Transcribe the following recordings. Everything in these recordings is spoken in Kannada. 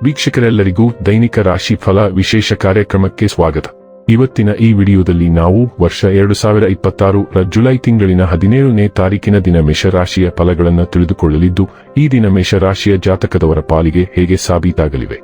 ವೀಕ್ಷಕರೆಲ್ಲರಿಗೂ ದೈನಿಕ ರಾಶಿ ಫಲ ವಿಶೇಷ ಕಾರ್ಯಕ್ರಮಕ್ಕೆ ಸ್ವಾಗತ. ಇವತ್ತಿನ ಈ ವಿಡಿಯೋದಲ್ಲಿ ನಾವು ವರ್ಷ 2026 ರ ಜುಲೈ ತಿಂಗಳಿನ 17ನೇ ತಾರೀಕಿನ ದಿನ ಮೇಷರಾಶಿಯ ಫಲಗಳನ್ನು ತಿಳಿದುಕೊಳ್ಳಲಿದ್ದು, ಈ ದಿನ ಮೇಷರಾಶಿಯ ಜಾತಕದವರ ಪಾಲಿಗೆ ಹೇಗೆ ಸಾಬೀತಾಗಲಿವೆ,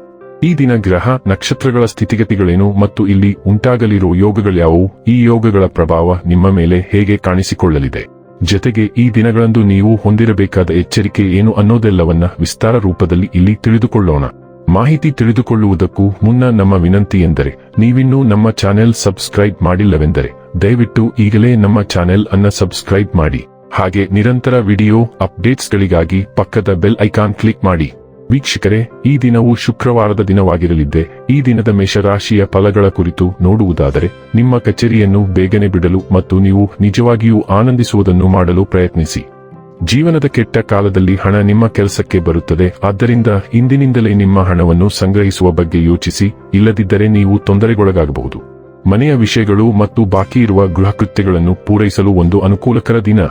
ಈ ದಿನ ಗ್ರಹ ನಕ್ಷತ್ರಗಳ ಸ್ಥಿತಿಗತಿಗಳೇನು ಮತ್ತು ಇಲ್ಲಿ ಉಂಟಾಗಲಿರುವ ಯೋಗಗಳ್ಯಾವುವು, ಈ ಯೋಗಗಳ ಪ್ರಭಾವ ನಿಮ್ಮ ಮೇಲೆ ಹೇಗೆ ಕಾಣಿಸಿಕೊಳ್ಳಲಿದೆ, ಜೊತೆಗೆ ಈ ದಿನಗಳಂದು ನೀವು ಹೊಂದಿರಬೇಕಾದ ಎಚ್ಚರಿಕೆ ಏನು ಅನ್ನೋದೆಲ್ಲವನ್ನ ವಿಸ್ತಾರ ರೂಪದಲ್ಲಿ ಇಲ್ಲಿ ತಿಳಿದುಕೊಳ್ಳೋಣ. ಮಾಹಿತಿ ತಿಳಿದುಕೊಳ್ಳುವುದಕ್ಕೂ ಮುನ್ನ ನಮ್ಮ ವಿನಂತಿ ಎಂದರೆ, ನೀವಿನ್ನೂ ನಮ್ಮ ಚಾನೆಲ್ ಸಬ್ಸ್ಕ್ರೈಬ್ ಮಾಡಿಲ್ಲವೆಂದರೆ ದಯವಿಟ್ಟು ಈಗಲೇ ನಮ್ಮ ಚಾನೆಲ್ ಅನ್ನ ಸಬ್ಸ್ಕ್ರೈಬ್ ಮಾಡಿ. ಹಾಗೆ ನಿರಂತರ ವಿಡಿಯೋ ಅಪ್ಡೇಟ್ಸ್ಗಳಿಗಾಗಿ ಪಕ್ಕದ ಬೆಲ್ ಐಕಾನ್ ಕ್ಲಿಕ್ ಮಾಡಿ. ವೀಕ್ಷಕರೇ, ಈ ದಿನವು ಶುಕ್ರವಾರದ ದಿನವಾಗಿರಲಿದ್ದೆ. ಈ ದಿನದ ಮೇಷರಾಶಿಯ ಫಲಗಳ ಕುರಿತು ನೋಡುವುದಾದರೆ, ನಿಮ್ಮ ಕಚೇರಿಯನ್ನು ಬೇಗನೆ ಬಿಡಲು ಮತ್ತು ನೀವು ನಿಜವಾಗಿಯೂ ಆನಂದಿಸುವುದನ್ನು ಮಾಡಲು ಪ್ರಯತ್ನಿಸಿ. ಜೀವನದ ಕೆಟ್ಟ ಕಾಲದಲ್ಲಿ ಹಣ ನಿಮ್ಮ ಕೆಲಸಕ್ಕೆ ಬರುತ್ತದೆ. ಆದ್ದರಿಂದ ಇಂದಿನಿಂದಲೇ ನಿಮ್ಮ ಹಣವನ್ನು ಸಂಗ್ರಹಿಸುವ ಬಗ್ಗೆ ಯೋಚಿಸಿ, ಇಲ್ಲದಿದ್ದರೆ ನೀವು ತೊಂದರೆಗೊಳಗಾಗಬಹುದು. ಮನೆಯ ವಿಷಯಗಳು ಮತ್ತು ಬಾಕಿ ಇರುವ ಗೃಹ ಕೃತ್ಯಗಳನ್ನು ಪೂರೈಸಲು ಒಂದು ಅನುಕೂಲಕರ ದಿನ.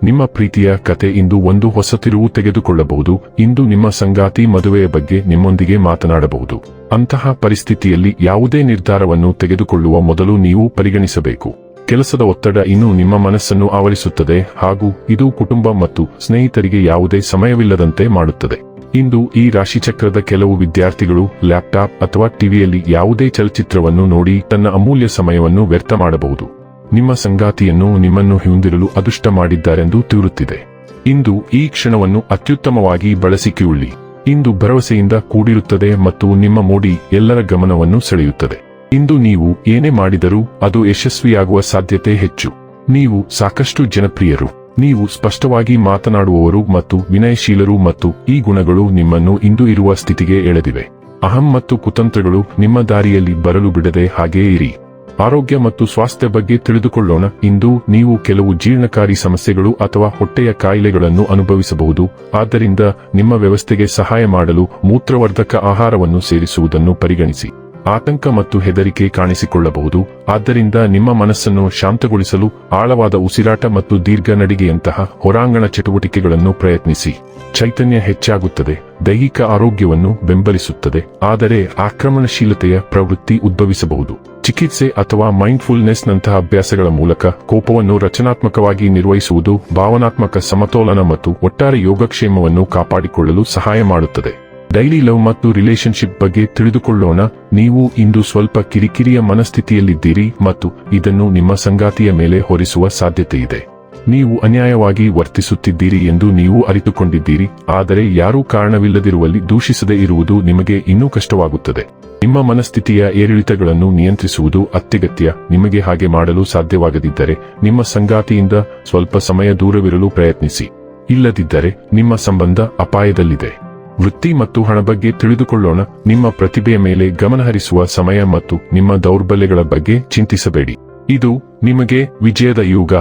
ನಿಮ್ಮ ಪ್ರೀತಿಯ ಕತೆ ಇಂದು ಒಂದು ಹೊಸ ತಿರುವು ತೆಗೆದುಕೊಳ್ಳಬಹುದು. ಇಂದು ನಿಮ್ಮ ಸಂಗಾತಿ ಮದುವೆಯ ಬಗ್ಗೆ ನಿಮ್ಮೊಂದಿಗೆ ಮಾತನಾಡಬಹುದು. ಅಂತಹ ಪರಿಸ್ಥಿತಿಯಲ್ಲಿ ಯಾವುದೇ ನಿರ್ಧಾರವನ್ನು ತೆಗೆದುಕೊಳ್ಳುವ ಮೊದಲು ನೀವು ಪರಿಗಣಿಸಬೇಕು. ಕೆಲಸದ ಒತ್ತಡ ಇನ್ನೂ ನಿಮ್ಮ ಮನಸ್ಸನ್ನು ಆವರಿಸುತ್ತದೆ ಹಾಗೂ ಇದು ಕುಟುಂಬ ಮತ್ತು ಸ್ನೇಹಿತರಿಗೆ ಯಾವುದೇ ಸಮಯವಿಲ್ಲದಂತೆ ಮಾಡುತ್ತದೆ. ಇಂದು ಈ ರಾಶಿಚಕ್ರದ ಕೆಲವು ವಿದ್ಯಾರ್ಥಿಗಳು ಲ್ಯಾಪ್ಟಾಪ್ ಅಥವಾ ಟಿವಿಯಲ್ಲಿ ಯಾವುದೇ ಚಲಚಿತ್ರವನ್ನು ನೋಡಿ ತನ್ನ ಅಮೂಲ್ಯ ಸಮಯವನ್ನು ವ್ಯರ್ಥ ಮಾಡಬಹುದು. ನಿಮ್ಮ ಸಂಗಾತಿಯನ್ನು ನಿಮ್ಮನ್ನು ಹೊಂದಿರಲು ಅದೃಷ್ಟ ಮಾಡಿದ್ದಾರೆಂದು ತೋರುತ್ತಿದೆ. ಇಂದು ಈ ಕ್ಷಣವನ್ನು ಅತ್ಯುತ್ತಮವಾಗಿ ಬಳಸಿಕೊಳ್ಳಿ. ಇಂದು ಭರವಸೆಯಿಂದ ಕೂಡಿರುತ್ತದೆ ಮತ್ತು ನಿಮ್ಮ ಮೋಡಿ ಎಲ್ಲರ ಗಮನವನ್ನು ಸೆಳೆಯುತ್ತದೆ. ಇಂದು ನೀವು ಏನೇ ಮಾಡಿದರೂ ಅದು ಯಶಸ್ವಿಯಾಗುವ ಸಾಧ್ಯತೆ ಹೆಚ್ಚು. ನೀವು ಸಾಕಷ್ಟು ಜನಪ್ರಿಯರು. ನೀವು ಸ್ಪಷ್ಟವಾಗಿ ಮಾತನಾಡುವವರು ಮತ್ತು ವಿನಯಶೀಲರು ಮತ್ತು ಈ ಗುಣಗಳು ನಿಮ್ಮನ್ನು ಇಂದು ಇರುವ ಸ್ಥಿತಿಗೆ ಎಳೆದಿವೆ. ಅಹಂ ಮತ್ತು ಕುತಂತ್ರಗಳು ನಿಮ್ಮ ದಾರಿಯಲ್ಲಿ ಬರಲು ಬಿಡದೆ ಹಾಗೇ ಇರಿ. ಆರೋಗ್ಯ ಮತ್ತು ಸ್ವಾಸ್ಥ್ಯ ಬಗ್ಗೆ ತಿಳಿದುಕೊಳ್ಳೋಣ. ಇಂದು ನೀವು ಕೆಲವು ಜೀರ್ಣಕಾರಿ ಸಮಸ್ಯೆಗಳು ಅಥವಾ ಹೊಟ್ಟೆಯ ಕಾಯಿಲೆಗಳನ್ನು ಅನುಭವಿಸಬಹುದು. ಆದ್ದರಿಂದ ನಿಮ್ಮ ವ್ಯವಸ್ಥೆಗೆ ಸಹಾಯ ಮಾಡಲು ಮೂತ್ರವರ್ಧಕ ಆಹಾರವನ್ನು ಸೇರಿಸುವುದನ್ನು ಪರಿಗಣಿಸಿ. ಆತಂಕ ಮತ್ತು ಹೆದರಿಕೆ ಕಾಣಿಸಿಕೊಳ್ಳಬಹುದು. ಆದ್ದರಿಂದ ನಿಮ್ಮ ಮನಸ್ಸನ್ನು ಶಾಂತಗೊಳಿಸಲು ಆಳವಾದ ಉಸಿರಾಟ ಮತ್ತು ದೀರ್ಘ ನಡಿಗೆಯಂತಹ ಹೊರಾಂಗಣ ಚಟುವಟಿಕೆಗಳನ್ನು ಪ್ರಯತ್ನಿಸಿ. ಚೈತನ್ಯ ಹೆಚ್ಚಾಗುತ್ತದೆ, ದೈಹಿಕ ಆರೋಗ್ಯವನ್ನು ಬೆಂಬಲಿಸುತ್ತದೆ, ಆದರೆ ಆಕ್ರಮಣಶೀಲತೆಯ ಪ್ರವೃತ್ತಿ ಉದ್ಭವಿಸಬಹುದು. ಚಿಕಿತ್ಸೆ ಅಥವಾ ಮೈಂಡ್ಫುಲ್ನೆಸ್ ನಂತಹ ಅಭ್ಯಾಸಗಳ ಮೂಲಕ ಕೋಪವನ್ನು ರಚನಾತ್ಮಕವಾಗಿ ನಿರ್ವಹಿಸುವುದು ಭಾವನಾತ್ಮಕ ಸಮತೋಲನ ಮತ್ತು ಒಟ್ಟಾರೆ ಯೋಗಕ್ಷೇಮವನ್ನು ಕಾಪಾಡಿಕೊಳ್ಳಲು ಸಹಾಯ ಮಾಡುತ್ತದೆ. ಡೈಲಿ ಲವ್ ಮತ್ತು ರಿಲೇಶನ್ಶಿಪ್ ಬಗ್ಗೆ ತಿಳಿದುಕೊಳ್ಳೋಣ. ನೀವು ಇಂದು ಸ್ವಲ್ಪ ಕಿರಿಕಿರಿಯ ಮನಸ್ಥಿತಿಯಲ್ಲಿದ್ದೀರಿ ಮತ್ತು ಇದನ್ನು ನಿಮ್ಮ ಸಂಗಾತಿಯ ಮೇಲೆ ಹೊರಿಸುವ ಸಾಧ್ಯತೆಯಿದೆ. ನೀವು ಅನ್ಯಾಯವಾಗಿ ವರ್ತಿಸುತ್ತಿದ್ದೀರಿ ಎಂದು ನೀವು ಅರಿತುಕೊಂಡಿದ್ದೀರಿ, ಆದರೆ ಯಾರೂ ಕಾರಣವಿಲ್ಲದಿರುವಲ್ಲಿ ದೂಷಿಸದೇ ಇರುವುದು ನಿಮಗೆ ಇನ್ನೂ ಕಷ್ಟವಾಗುತ್ತದೆ. ನಿಮ್ಮ ಮನಸ್ಥಿತಿಯ ಏರಿಳಿತಗಳನ್ನು ನಿಯಂತ್ರಿಸುವುದು ಅತ್ಯಗತ್ಯ. ನಿಮಗೆ ಹಾಗೆ ಮಾಡಲು ಸಾಧ್ಯವಾಗದಿದ್ದರೆ ನಿಮ್ಮ ಸಂಗಾತಿಯಿಂದ ಸ್ವಲ್ಪ ಸಮಯ ದೂರವಿರಲು ಪ್ರಯತ್ನಿಸಿ. ಇಲ್ಲದಿದ್ದರೆ ನಿಮ್ಮ ಸಂಬಂಧ ಅಪಾಯದಲ್ಲಿದೆ. ವೃತ್ತಿ ಮತ್ತು ಹಣ ಬಗ್ಗೆ ತಿಳಿದುಕೊಳ್ಳೋಣ. ನಿಮ್ಮ ಪ್ರತಿಭೆಯ ಮೇಲೆ ಗಮನಹರಿಸುವ ಸಮಯ ಮತ್ತು ನಿಮ್ಮ ದೌರ್ಬಲ್ಯಗಳ ಬಗ್ಗೆ ಚಿಂತಿಸಬೇಡಿ. ಇದು ನಿಮಗೆ ವಿಜಯದ ಯುಗ.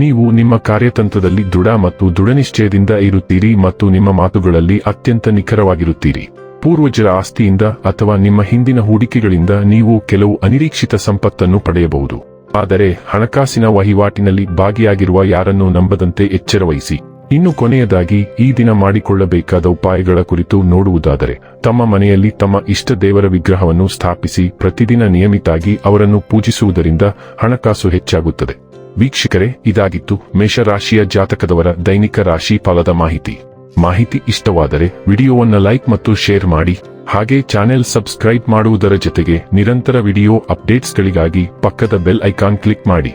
ನೀವು ನಿಮ್ಮ ಕಾರ್ಯತಂತ್ರದಲ್ಲಿ ದೃಢ ಮತ್ತು ದೃಢನಿಶ್ಚಯದಿಂದ ಇರುತ್ತೀರಿ ಮತ್ತು ನಿಮ್ಮ ಮಾತುಗಳಲ್ಲಿ ಅತ್ಯಂತ ನಿಖರವಾಗಿರುತ್ತೀರಿ. ಪೂರ್ವಜರ ಆಸ್ತಿಯಿಂದ ಅಥವಾ ನಿಮ್ಮ ಹಿಂದಿನ ಹೂಡಿಕೆಗಳಿಂದ ನೀವು ಕೆಲವು ಅನಿರೀಕ್ಷಿತ ಸಂಪತ್ತನ್ನು ಪಡೆಯಬಹುದು. ಆದರೆ ಹಣಕಾಸಿನ ವಹಿವಾಟಿನಲ್ಲಿ ಭಾಗಿಯಾಗಿರುವ ಯಾರನ್ನೂ ನಂಬದಂತೆ ಎಚ್ಚರವಹಿಸಿ. ಇನ್ನು ಕೊನೆಯದಾಗಿ ಈ ದಿನ ಮಾಡಿಕೊಳ್ಳಬೇಕಾದ ಉಪಾಯಗಳ ಕುರಿತು ನೋಡುವುದಾದರೆ, ತಮ್ಮ ಮನೆಯಲ್ಲಿ ತಮ್ಮ ಇಷ್ಟ ದೇವರ ವಿಗ್ರಹವನ್ನು ಸ್ಥಾಪಿಸಿ ಪ್ರತಿದಿನ ನಿಯಮಿತವಾಗಿ ಅವರನ್ನು ಪೂಜಿಸುವುದರಿಂದ ಹಣಕಾಸು ಹೆಚ್ಚಾಗುತ್ತದೆ. ವೀಕ್ಷಕರೇ, ಇದಾಗಿತ್ತು ಮೇಷರಾಶಿಯ ಜಾತಕದವರ ದೈನಿಕ ರಾಶಿ ಫಲದ ಮಾಹಿತಿ ಇಷ್ಟವಾದರೆ ವಿಡಿಯೋವನ್ನು ಲೈಕ್ ಮತ್ತು ಶೇರ್ ಮಾಡಿ. ಹಾಗೆ ಚಾನೆಲ್ ಸಬ್ಸ್ಕ್ರೈಬ್ ಮಾಡುವುದರ ಜೊತೆಗೆ ನಿರಂತರ ವಿಡಿಯೋ ಅಪ್ಡೇಟ್ಸ್ಗಳಿಗಾಗಿ ಪಕ್ಕದ ಬೆಲ್ ಐಕಾನ್ ಕ್ಲಿಕ್ ಮಾಡಿ.